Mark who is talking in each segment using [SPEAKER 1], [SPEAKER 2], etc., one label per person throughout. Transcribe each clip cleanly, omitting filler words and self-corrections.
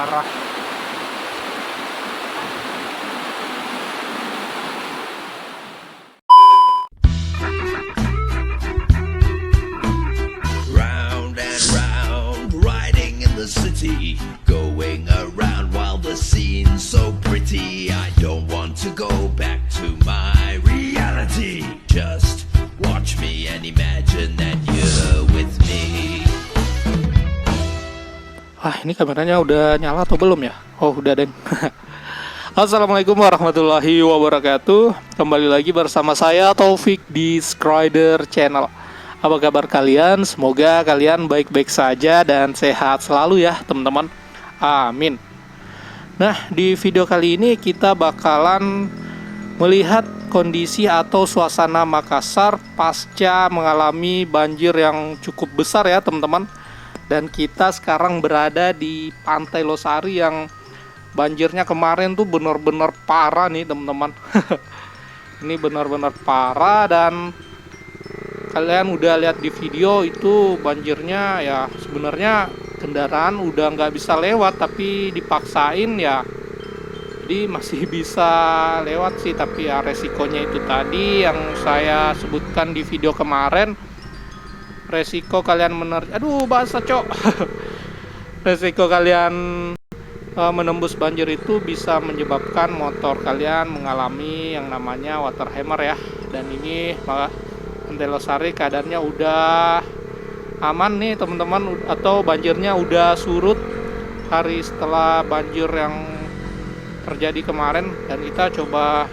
[SPEAKER 1] parah.
[SPEAKER 2] Round and round, riding in the city, going around while the scene's so pretty. I don't want to go back to my reality. Just watch me and imagine that you're with me.
[SPEAKER 1] Wah, ini kameranya udah nyala atau belum ya? Oh, udah, Deng. Assalamualaikum warahmatullahi wabarakatuh. Kembali lagi bersama saya Taufik di Skrider Channel. Apa kabar kalian? Semoga kalian baik-baik saja dan sehat selalu ya, teman-teman. Amin. Nah, di video kali ini kita bakalan melihat kondisi atau suasana Makassar pasca mengalami banjir yang cukup besar ya, teman-teman. Dan kita sekarang berada di Pantai Losari yang banjirnya kemarin tuh benar-benar parah nih, teman-teman. Ini benar-benar parah, dan kalian udah lihat di video itu banjirnya ya, sebenarnya kendaraan udah nggak bisa lewat tapi dipaksain ya, jadi masih bisa lewat sih, tapi ya resikonya itu tadi yang saya sebutkan di video kemarin. Resiko kalian resiko kalian menembus banjir itu bisa menyebabkan motor kalian mengalami yang namanya water hammer ya. Dan ini Pantai Losari keadaannya udah aman nih, teman-teman, atau banjirnya udah surut hari setelah banjir yang terjadi kemarin. Dan kita coba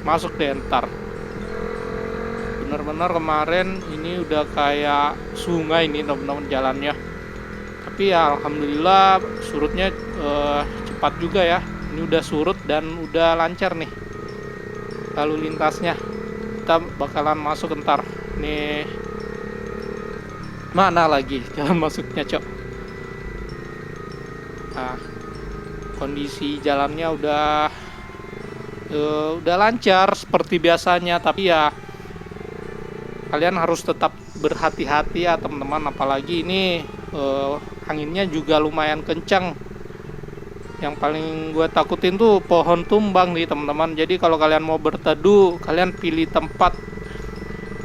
[SPEAKER 1] masuk deh ntar. Bener-bener kemarin ini udah kayak sungai nih, teman-teman, jalannya. Tapi ya alhamdulillah surutnya cepat juga ya. Ini udah surut dan udah lancar nih lalu lintasnya. Kita bakalan masuk ntar. Nih, mana lagi jalan masuknya, Cok? Nah, kondisi jalannya udah lancar seperti biasanya, tapi ya kalian harus tetap berhati-hati ya, teman-teman. Apalagi ini anginnya juga lumayan kencang. Yang paling gue takutin tuh pohon tumbang nih, teman-teman. Jadi kalau kalian mau berteduh, kalian pilih tempat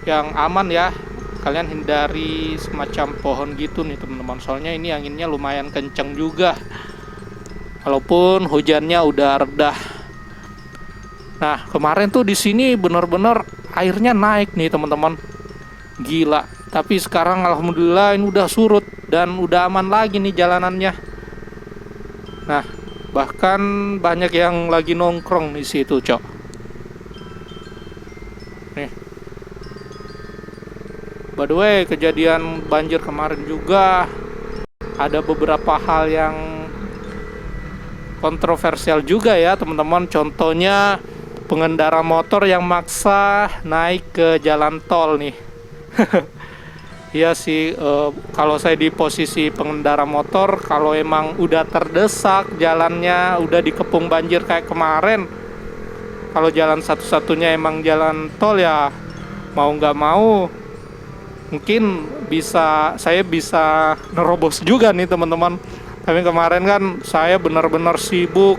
[SPEAKER 1] yang aman ya. Kalian hindari semacam pohon gitu nih, teman-teman. Soalnya ini anginnya lumayan kencang juga, walaupun hujannya udah reda. Nah, kemarin tuh di sini bener-bener airnya naik nih, teman-teman. Gila. Tapi sekarang alhamdulillah ini udah surut dan udah aman lagi nih jalanannya. Nah, bahkan banyak yang lagi nongkrong di situ, Cok. Nih. By the way, kejadian banjir kemarin juga ada beberapa hal yang kontroversial juga ya, teman-teman. Contohnya pengendara motor yang maksa naik ke jalan tol nih. Iya sih, kalau saya di posisi pengendara motor, kalau emang udah terdesak jalannya, udah dikepung banjir kayak kemarin, kalau jalan satu-satunya emang jalan tol ya, mau nggak mau mungkin saya bisa nerobos juga nih, teman-teman. Tapi kemarin kan saya benar-benar sibuk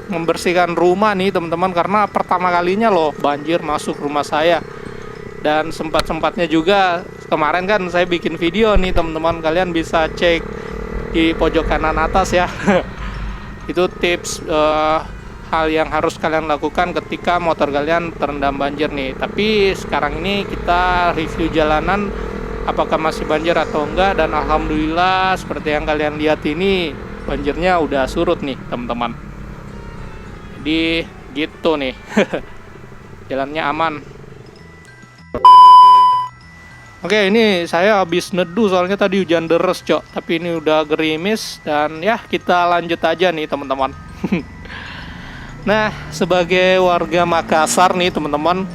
[SPEAKER 1] membersihkan rumah nih, teman-teman, karena pertama kalinya loh banjir masuk rumah saya. Dan sempat-sempatnya juga kemarin kan saya bikin video nih, teman-teman. Kalian bisa cek di pojok kanan atas ya. Itu tips hal yang harus kalian lakukan ketika motor kalian terendam banjir nih. Tapi sekarang ini kita review jalanan, apakah masih banjir atau enggak. Dan alhamdulillah seperti yang kalian lihat ini, banjirnya udah surut nih, teman-teman. Jadi gitu nih. Jalannya aman. Oke, ini saya habis neduh soalnya tadi hujan deras, Cok. Tapi ini udah gerimis dan ya kita lanjut aja nih, teman-teman. Nah, sebagai warga Makassar nih, teman-teman,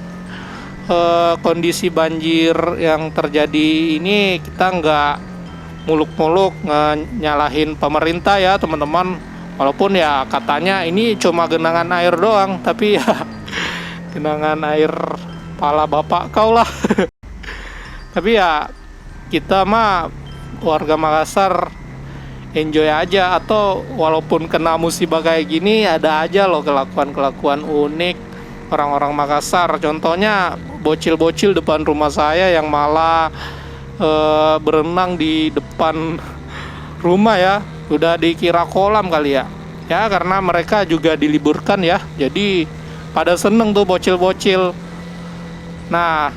[SPEAKER 1] kondisi banjir yang terjadi ini kita nggak muluk-muluk nyalahin pemerintah ya, teman-teman. Walaupun ya katanya ini cuma genangan air doang, tapi ya genangan air pala bapak kau lah. Tapi ya kita mah warga Makassar enjoy aja, atau walaupun kena musibah kayak gini ada aja loh kelakuan-kelakuan unik orang-orang Makassar. Contohnya bocil-bocil depan rumah saya yang malah berenang di depan rumah ya, udah dikira kolam kali ya. Ya karena mereka juga diliburkan ya, jadi pada seneng tuh bocil-bocil. Nah,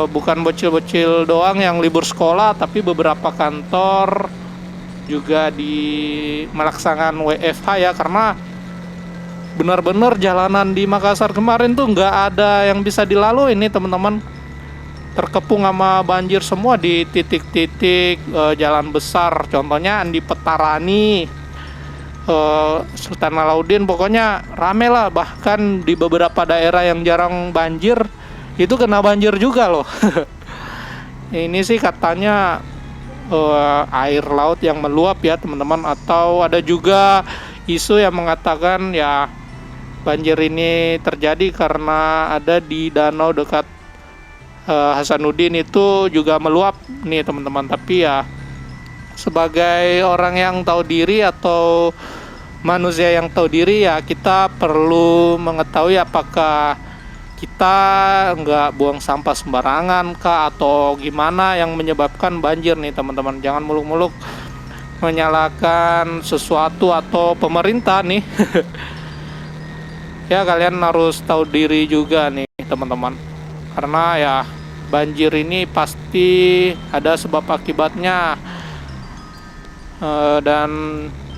[SPEAKER 1] bukan bocil-bocil doang yang libur sekolah, tapi beberapa kantor juga melaksanakan WFH ya, karena benar-benar jalanan di Makassar kemarin tuh nggak ada yang bisa dilalui nih teman-teman. Terkepung sama banjir semua di titik-titik jalan besar. Contohnya Andi Petarani, Sultan Alauddin, pokoknya rame lah. Bahkan di beberapa daerah yang jarang banjir itu kena banjir juga loh. Ini sih katanya air laut yang meluap ya teman-teman, atau ada juga isu yang mengatakan ya banjir ini terjadi karena ada di danau dekat Hasanuddin itu juga meluap nih teman-teman. Tapi ya sebagai orang yang tahu diri atau manusia yang tahu diri ya, kita perlu mengetahui apakah kita nggak buang sampah sembarangan kah, atau gimana yang menyebabkan banjir nih teman-teman. Jangan muluk-muluk menyalahkan sesuatu atau pemerintah nih. Ya kalian harus tahu diri juga nih teman-teman, karena ya banjir ini pasti ada sebab akibatnya. Dan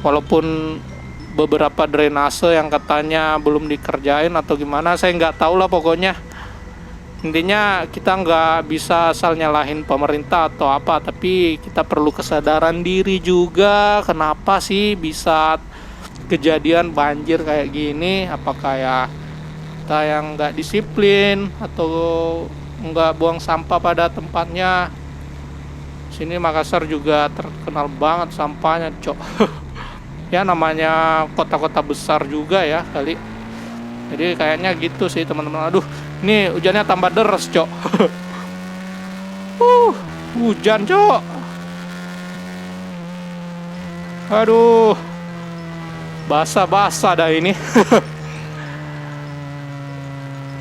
[SPEAKER 1] walaupun beberapa drainase yang katanya belum dikerjain atau gimana, saya nggak tahu lah pokoknya. Intinya kita nggak bisa asal nyalahin pemerintah atau apa, tapi kita perlu kesadaran diri juga. Kenapa sih bisa kejadian banjir kayak gini? Apakah ya kita yang nggak disiplin atau nggak buang sampah pada tempatnya? Sini Makassar juga terkenal banget sampahnya, cok. Ya namanya kota-kota besar juga ya kali. Jadi kayaknya gitu sih teman-teman. Aduh, ini hujannya tambah deres, cok. Hujan, cok. Aduh, basah-basah dah ini.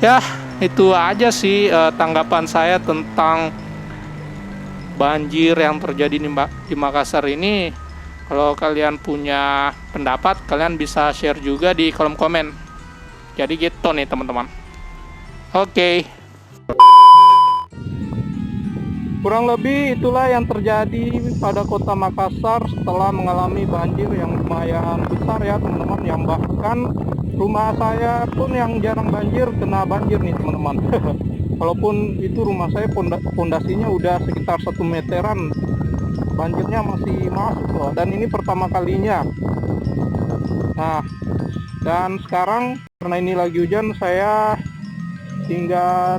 [SPEAKER 1] Ya, itu aja sih tanggapan saya tentang banjir yang terjadi di Makassar ini. Kalau kalian punya pendapat, kalian bisa share juga di kolom komen. Jadi gitu nih teman-teman. Oke. Kurang lebih itulah yang terjadi pada kota Makassar setelah mengalami banjir yang lumayan besar ya teman-teman. Yang bahkan rumah saya pun yang jarang banjir kena banjir nih teman-teman. Walaupun itu rumah saya pondasinya udah sekitar 1 meteran, banjirnya masih masuk loh, dan ini pertama kalinya. Nah, dan sekarang karena ini lagi hujan, saya tinggal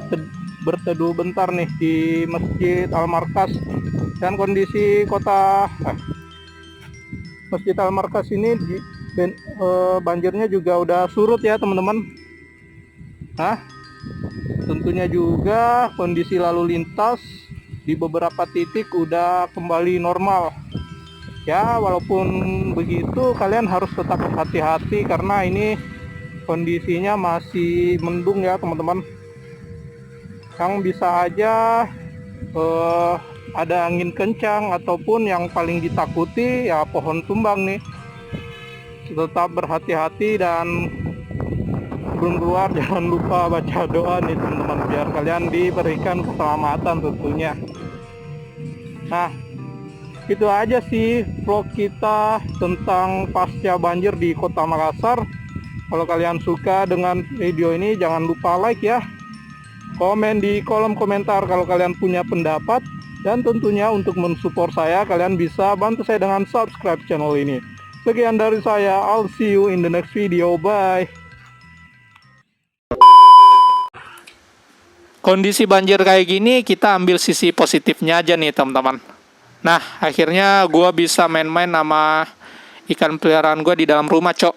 [SPEAKER 1] berteduh bentar nih di Masjid Al-Markas. Dan kondisi Masjid Al-Markas ini banjirnya juga udah surut ya teman-teman. Nah, tentunya juga kondisi lalu lintas di beberapa titik udah kembali normal. Ya walaupun begitu kalian harus tetap hati-hati karena ini kondisinya masih mendung ya teman-teman. Yang bisa aja ada angin kencang, ataupun yang paling ditakuti ya pohon tumbang nih. Tetap berhati-hati, dan sebelum keluar jangan lupa baca doa nih teman-teman, biar kalian diberikan keselamatan tentunya. Nah, itu aja sih vlog kita tentang pasca banjir di kota Makassar. Kalau kalian suka dengan video ini, jangan lupa like ya. Komen di kolom komentar kalau kalian punya pendapat. Dan tentunya untuk mensupport saya, kalian bisa bantu saya dengan subscribe channel ini. Sekian dari saya, I'll see you in the next video, bye. Kondisi banjir kayak gini, kita ambil sisi positifnya aja nih teman-teman. Nah, akhirnya gue bisa main-main sama ikan peliharaan gue di dalam rumah, cok.